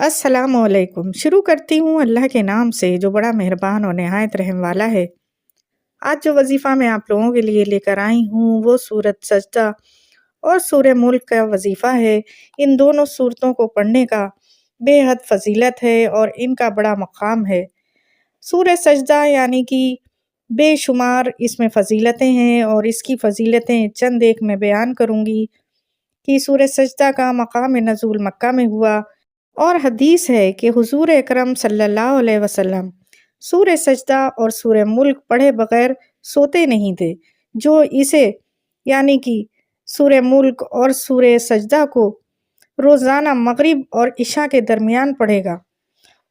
अस्सलाम वालेकुम। शुरू करती हूँ अल्लाह के नाम से जो बड़ा मेहरबान और नहायत रहम वाला है। आज जो वज़ीफ़ा मैं आप लोगों के लिए लेकर आई हूँ वो सूरत सजदा और सूरह मुल्क का वज़ीफ़ा है। इन दोनों सूरतों को पढ़ने का बेहद फ़ज़ीलत है और इनका बड़ा मक़ाम है। सूरह सजदा यानी कि बेशुमार इसमें फ़ज़ीलतें हैं और इसकी फ़ज़ीलतें चंद एक मैं बयान करूँगी कि सूरह सजदा का मक़ाम नज़ूल मक्का में हुआ और हदीस है कि हुज़ूर अकरम सल्लल्लाहु अलैहि वसल्लम सूरह सजदा और सूरह मुल्क पढ़े बगैर सोते नहीं थे। जो इसे यानी कि सूरह मुल्क और सूरह सजदा को रोज़ाना मगरिब और इशा के दरमियान पढ़ेगा,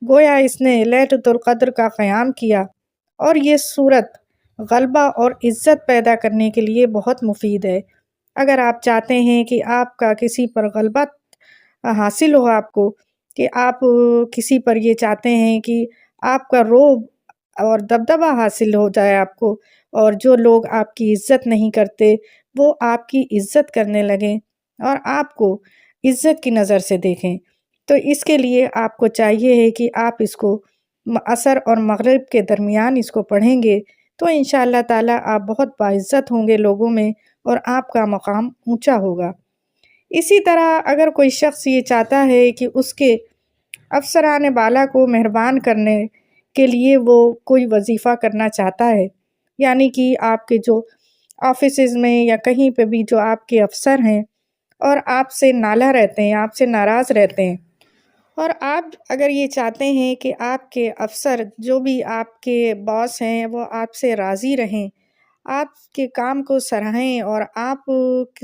गोया इसने लैलतुल क़द्र का क़याम किया। और ये सूरत ग़लबा और इज़्ज़त पैदा करने के लिए बहुत मुफ़ीद है। अगर आप चाहते हैं कि आपका किसी पर ग़लबा हासिल हो आपको, कि आप किसी पर ये चाहते हैं कि आपका रोब और दबदबा हासिल हो जाए आपको और जो लोग आपकी इज़्ज़त नहीं करते, वो आपकी इज़्ज़त करने लगें और आपको इज़्ज़त की नज़र से देखें। तो इसके लिए आपको चाहिए है कि आप इसको असर और मगरिब के दरमियान इसको पढ़ेंगे तो इंशाअल्लाह ताला आप बहुत बाइज़्ज़त होंगे लोगों में और आपका मक़ाम ऊँचा होगा। इसी तरह अगर कोई शख़्स ये चाहता है कि उसके अफ़सरान बाला को मेहरबान करने के लिए वो कोई वज़ीफ़ा करना चाहता है, यानी कि आपके जो ऑफ़िसेज़ में या कहीं पे भी जो आपके अफ़सर हैं और आपसे नाला रहते हैं, आपसे नाराज़ रहते हैं और आप अगर ये चाहते हैं कि आपके अफ़सर जो भी आपके बॉस हैं वो आपसे राज़ी रहें, आपके काम को सराहें और आप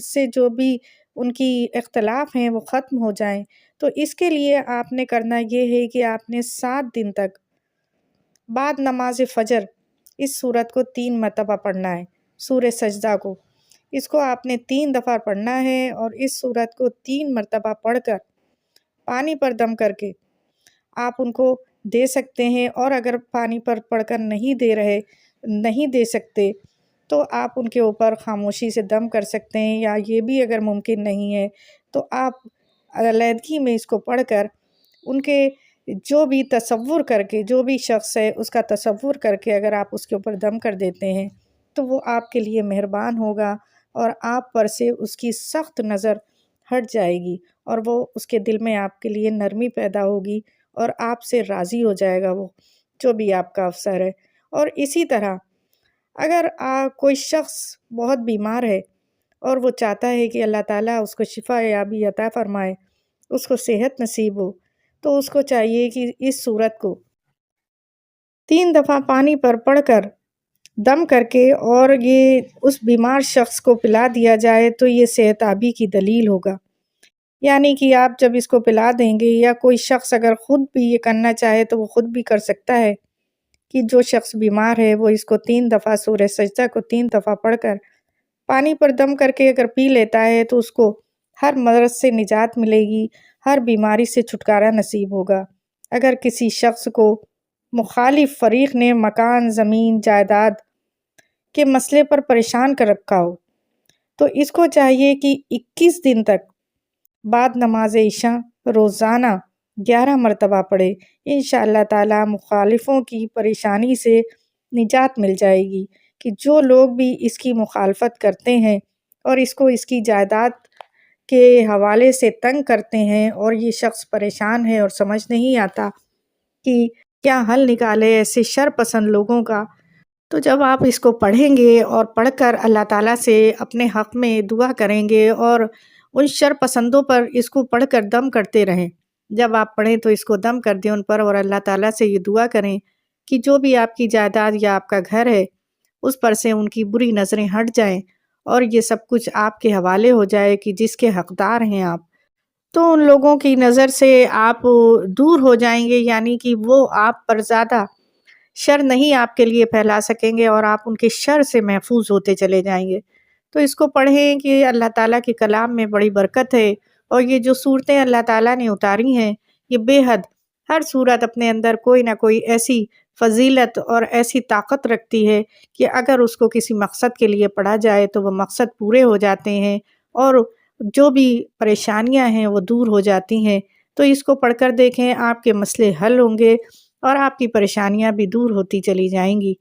से जो भी उनकी इख्तिलाफ़ हैं वो ख़त्म हो जाएँ, तो इसके लिए आपने करना ये है कि आपने 7 दिन तक बाद नमाज़ फ़जर इस सूरत को 3 मरतबा पढ़ना है, सूरह सजदा को। इसको आपने 3 दफ़ा पढ़ना है और इस सूरत को 3 मरतबा पढ़कर पानी पर दम करके आप उनको दे सकते हैं और अगर पानी पर पढ़कर नहीं दे सकते, तो आप उनके ऊपर ख़ामोशी से दम कर सकते हैं या ये भी अगर मुमकिन नहीं है, तो आप अलहदगी में इसको पढ़कर उनके जो भी तसव्वुर करके जो भी शख़्स है उसका तसव्वुर करके अगर आप उसके ऊपर दम कर देते हैं, तो वो आपके लिए मेहरबान होगा और आप पर से उसकी सख़्त नज़र हट जाएगी और वो उसके दिल में आपके लिए नरमी पैदा होगी और आपसे राज़ी हो जाएगा वो, जो भी आपका अफ़सर है। और इसी तरह अगर कोई शख़्स बहुत बीमार है और वो चाहता है कि अल्लाह ताला उसको शिफ़ा याबी अता फ़रमाए, उसको सेहत नसीब हो, तो उसको चाहिए कि इस सूरत को 3 दफ़ा पानी पर पढ़कर दम करके और ये उस बीमार शख़्स को पिला दिया जाए तो ये सेहतयाबी की दलील होगा। यानी कि आप जब इसको पिला देंगे या कोई शख़्स अगर ख़ुद भी ये करना चाहे तो वो ख़ुद भी कर सकता है कि जो शख़्स बीमार है वो इसको 3 दफ़ा सूरह सजदा को 3 दफ़ा पढ़कर पानी पर दम करके अगर पी लेता है तो उसको हर मर्ज़ से निजात मिलेगी, हर बीमारी से छुटकारा नसीब होगा। अगर किसी शख़्स को मुख़ालिफ़ फ़रीक़ ने मकान, ज़मीन, जायदाद के मसले पर परेशान कर रखा हो, तो इसको चाहिए कि 21 दिन तक बाद नमाज़ इशा रोज़ाना 11 मरतबा पढ़े। इंशाअल्लाह ताला मुख़ालिफ़ों की परेशानी से निजात मिल जाएगी कि जो लोग भी इसकी मुखालफत करते हैं और इसको इसकी जायदाद के हवाले से तंग करते हैं और ये शख़्स परेशान है और समझ नहीं आता कि क्या हल निकाले ऐसे शर पसंद लोगों का, तो जब आप इसको पढ़ेंगे और पढ़कर अल्लाह ताला से अपने हक़ में दुआ करेंगे और उन शर पसंदों पर इसको पढ़कर दम करते रहें। जब आप पढ़ें तो इसको दम कर दें उन पर और अल्लाह ताला से ये दुआ करें कि जो भी आपकी जायदाद या आपका घर है, उस पर से उनकी बुरी नज़रें हट जाएँ और ये सब कुछ आपके हवाले हो जाए कि जिसके हक़दार हैं आप। तो उन लोगों की नज़र से आप दूर हो जाएँगे, यानी कि वो आप पर ज़्यादा शर नहीं आपके लिए फैला सकेंगे और आप उनके शर से महफूज़ होते चले जाएँगे। तो इसको पढ़ें कि अल्लाह ताला के कलाम में बड़ी बरकत है और ये जो सूरतें अल्लाह ताला ने उतारी हैं, ये बेहद हर सूरत अपने अंदर कोई ना कोई ऐसी फ़ज़ीलत और ऐसी ताकत रखती है कि अगर उसको किसी मकसद के लिए पढ़ा जाए तो वो मकसद पूरे हो जाते हैं और जो भी परेशानियाँ हैं वो दूर हो जाती हैं। تو اس کو پڑھ کر دیکھیں، آپ کے مسئلے حل ہوں گے اور آپ کی پریشانیاں بھی دور ہوتی چلی جائیں گی۔